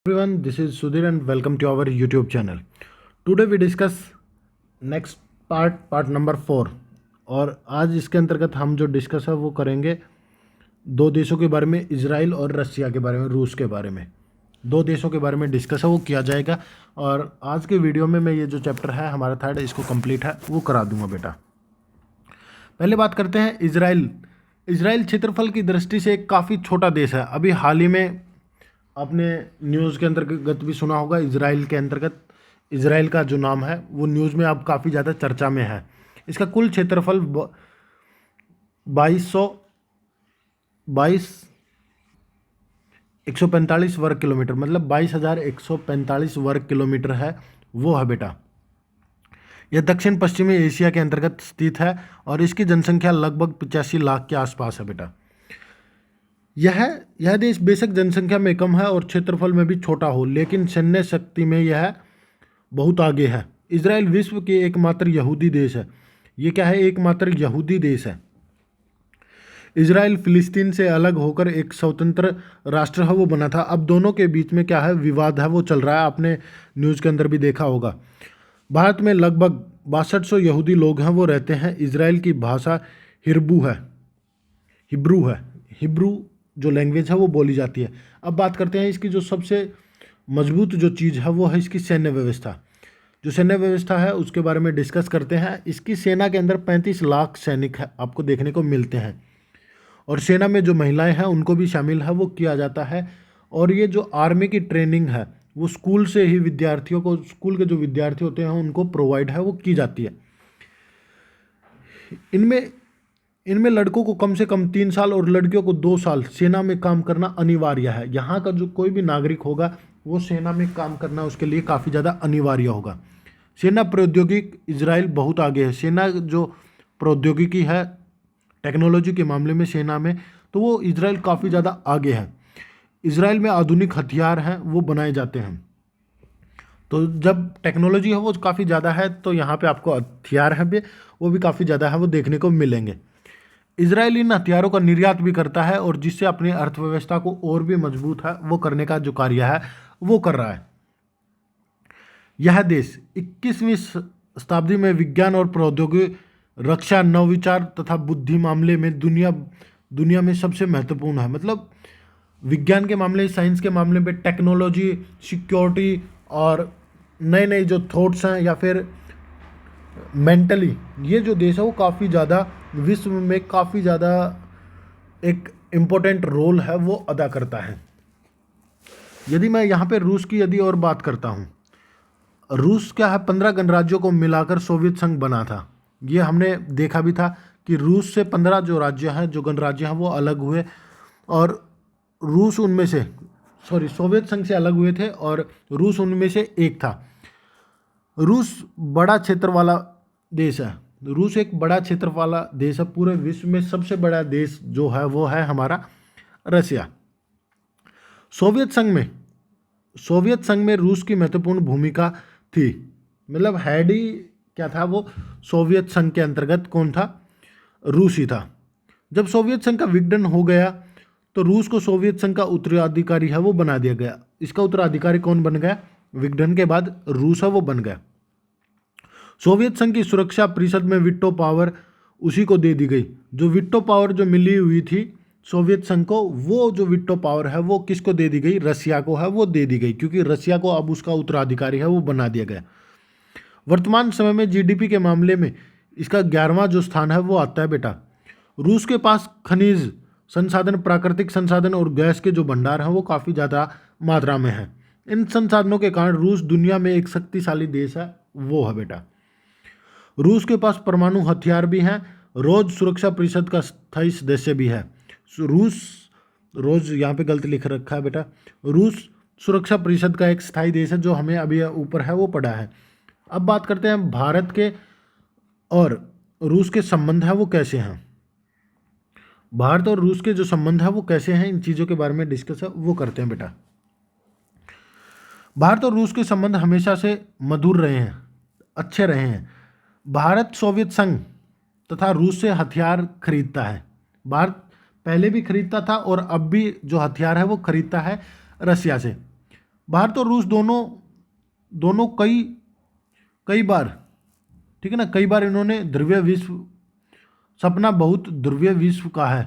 Everyone, this is Sudhir and welcome to our YouTube channel. Today we discuss next part number 4 और आज इसके अंतर्गत हम जो डिस्कस है वो करेंगे दो देशों के बारे में, इजराइल और रसिया के बारे में, रूस के बारे में। दो देशों के बारे में डिस्कस है वो किया जाएगा और आज के वीडियो में मैं ये जो चैप्टर है हमारा थर्ड इसको कंप्लीट है वो करा दूंगा बेटा। पहले बात करते हैं इजराइल। इजराइल क्षेत्रफल की दृष्टि से एक काफ़ी छोटा देश है। अभी हाल ही में आपने न्यूज़ के अंतर्गत भी सुना होगा, इजराइल के अंतर्गत इजराइल का जो नाम है वो न्यूज़ में अब काफ़ी ज़्यादा चर्चा में है। इसका कुल क्षेत्रफल 145 वर्ग किलोमीटर, मतलब 22,145 वर्ग किलोमीटर है वो है बेटा। यह दक्षिण पश्चिमी एशिया के अंतर्गत स्थित है और इसकी जनसंख्या लगभग 85 लाख के आसपास है बेटा। यह देश बेशक जनसंख्या में कम है और क्षेत्रफल में भी छोटा हो, लेकिन सैन्य शक्ति में यह बहुत आगे है। इजराइल विश्व के एकमात्र यहूदी देश है। ये क्या है? एकमात्र यहूदी देश है। इजराइल फिलिस्तीन से अलग होकर एक स्वतंत्र राष्ट्र है वो बना था। अब दोनों के बीच में क्या है, विवाद है वो चल रहा है। आपने न्यूज़ के अंदर भी देखा होगा। भारत में लगभग 6200 यहूदी लोग हैं वो रहते हैं। इजराइल की भाषा हिब्रू है। हिब्रू जो लैंग्वेज है वो बोली जाती है। अब बात करते हैं इसकी जो सबसे मजबूत जो चीज़ है वो है इसकी सैन्य व्यवस्था। जो सैन्य व्यवस्था है उसके बारे में डिस्कस करते हैं। इसकी सेना के अंदर 35 लाख सैनिक है आपको देखने को मिलते हैं और सेना में जो महिलाएं हैं उनको भी शामिल है वो किया जाता है। और ये जो आर्मी की ट्रेनिंग है वो स्कूल से ही विद्यार्थियों को, स्कूल के जो विद्यार्थी होते हैं उनको प्रोवाइड है वो की जाती है। इनमें लड़कों को कम से कम 3 साल और लड़कियों को 2 साल सेना में काम करना अनिवार्य है। यहाँ का जो कोई भी नागरिक होगा वो सेना में काम करना उसके लिए काफ़ी ज़्यादा अनिवार्य होगा। सेना प्रौद्योगिकी इजराइल बहुत आगे है। सेना जो प्रौद्योगिकी है टेक्नोलॉजी के मामले में सेना में, तो वो इजराइल काफ़ी ज़्यादा आगे है। इजराइल में आधुनिक हथियार हैं वो बनाए जाते हैं। तो जब टेक्नोलॉजी है वो काफ़ी ज़्यादा है तो यहाँ पे आपको हथियार है भी वो भी काफ़ी ज़्यादा है वो देखने को मिलेंगे। इजराइल इन हथियारों का निर्यात भी करता है और जिससे अपनी अर्थव्यवस्था को और भी मजबूत है वो करने का जो कार्य है वो कर रहा है। यह देश 21वीं शताब्दी में विज्ञान और प्रौद्योगिकी, रक्षा, नवविचार तथा बुद्धि मामले में दुनिया में सबसे महत्वपूर्ण है। मतलब विज्ञान के मामले, साइंस के मामले में, टेक्नोलॉजी, सिक्योरिटी और नए नए जो थॉट्स हैं या फिर मेंटली, ये जो देश है वो काफ़ी ज़्यादा विश्व में काफ़ी ज़्यादा एक इम्पोर्टेंट रोल है वो अदा करता है। यदि मैं यहाँ पे रूस की यदि और बात करता हूँ, रूस क्या है, 15 गणराज्यों को मिलाकर सोवियत संघ बना था। ये हमने देखा भी था कि रूस से 15 जो राज्य हैं, जो गणराज्य हैं वो अलग हुए और रूस उनमें से सोवियत संघ से अलग हुए थे और रूस उनमें से एक था। रूस बड़ा क्षेत्र वाला देश है। रूस एक बड़ा क्षेत्र वाला देश है। पूरे विश्व में सबसे बड़ा देश जो है वो है हमारा रसिया। सोवियत संघ में रूस की महत्वपूर्ण भूमिका थी। मतलब हेड ही क्या था वो सोवियत संघ के अंतर्गत कौन था? रूस ही था। जब सोवियत संघ का विघटन हो गया तो रूस को सोवियत संघ का उत्तराधिकारी है वो बना दिया गया। इसका उत्तराधिकारी कौन बन गया? विघटन के बाद रूस है वो बन गया। सोवियत संघ की सुरक्षा परिषद में वीटो पावर उसी को दे दी गई। जो वीटो पावर जो मिली हुई थी सोवियत संघ को, वो जो वीटो पावर है वो किसको दे दी गई? रसिया को है वो दे दी गई, क्योंकि रसिया को अब उसका उत्तराधिकारी है वो बना दिया गया। वर्तमान समय में जीडीपी के मामले में इसका 11वां जो स्थान है वो आता है बेटा। रूस के पास खनिज संसाधन, प्राकृतिक संसाधन और गैस के जो भंडार हैं वो काफ़ी ज़्यादा मात्रा में है। इन संसाधनों के कारण रूस दुनिया में एक शक्तिशाली देश है वो है बेटा। रूस के पास परमाणु हथियार भी हैं। रोज सुरक्षा परिषद का स्थायी सदस्य भी है। रोज यहाँ पे गलत लिख रखा है बेटा। रूस सुरक्षा परिषद का एक स्थायी देश है जो हमें अभी ऊपर है वो पढ़ा है। अब बात करते हैं भारत के और रूस के संबंध है वो कैसे हैं। भारत और रूस के जो संबंध है वो कैसे हैं, इन चीज़ों के बारे में डिस्कस है वो करते हैं बेटा। भारत और रूस के संबंध हमेशा से मधुर रहे हैं, अच्छे रहे हैं। भारत सोवियत संघ तथा रूस से हथियार खरीदता है। भारत पहले भी खरीदता था और अब भी जो हथियार है वो खरीदता है रसिया से। भारत और रूस दोनों दोनों कई कई बार, ठीक है ना, कई बार इन्होंने ध्रुवीय विश्व सपना बहुत ध्रुवीय विश्व का है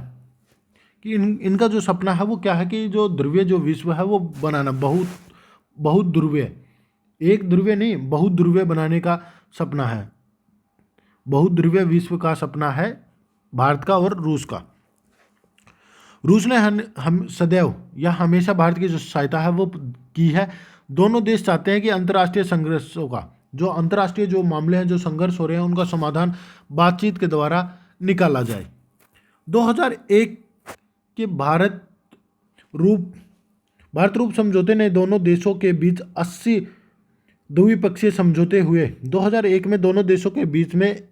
कि इनका जो सपना है वो क्या है कि जो ध्रुवीय जो विश्व है वो बनाना, बहुत बहुत ध्रुवीय, एक ध्रुवीय नहीं, बहुत ध्रुवीय बनाने का सपना है। बहुत ध्रुवीय विश्व का सपना है भारत का और रूस का। रूस ने हम सदैव या हमेशा भारत की जो सहायता है वो की है। दोनों देश चाहते हैं कि अंतर्राष्ट्रीय संघर्षों का, जो अंतर्राष्ट्रीय जो मामले हैं, जो संघर्ष हो रहे हैं, उनका समाधान बातचीत के द्वारा निकाला जाए। 2001 के भारत रूप समझौते ने दोनों देशों के बीच 80 द्विपक्षीय समझौते हुए। 2001 में दोनों देशों के बीच में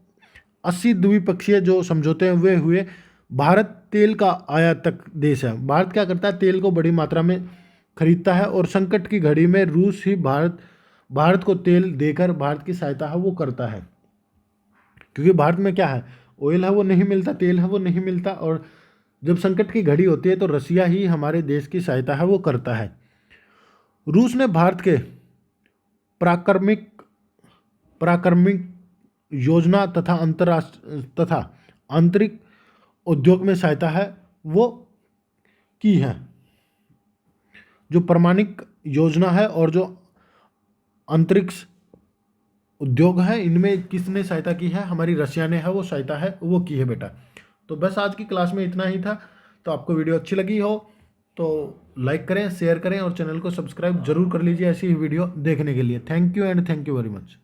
80 द्विपक्षीय जो समझौते हुए। भारत तेल का आयातक देश है। भारत क्या करता है, तेल को बड़ी मात्रा में खरीदता है और संकट की घड़ी में रूस ही भारत को तेल देकर भारत की सहायता है वो करता है। क्योंकि भारत में क्या है, ऑयल है वो नहीं मिलता, तेल है वो नहीं मिलता, और जब संकट की घड़ी होती है तो रसिया ही हमारे देश की सहायता है वो करता है। रूस ने भारत के पराक्रमिक योजना तथा आंतरिक उद्योग में सहायता है वो की है। जो परमाणिक योजना है और जो अंतरिक्ष उद्योग है, इनमें किसने सहायता की है, हमारी रशिया ने है वो सहायता है वो की है बेटा। तो बस आज की क्लास में इतना ही था। तो आपको वीडियो अच्छी लगी हो तो लाइक करें, शेयर करें और चैनल को सब्सक्राइब जरूर कर लीजिए ऐसी ही वीडियो देखने के लिए। Thank you and thank you very much.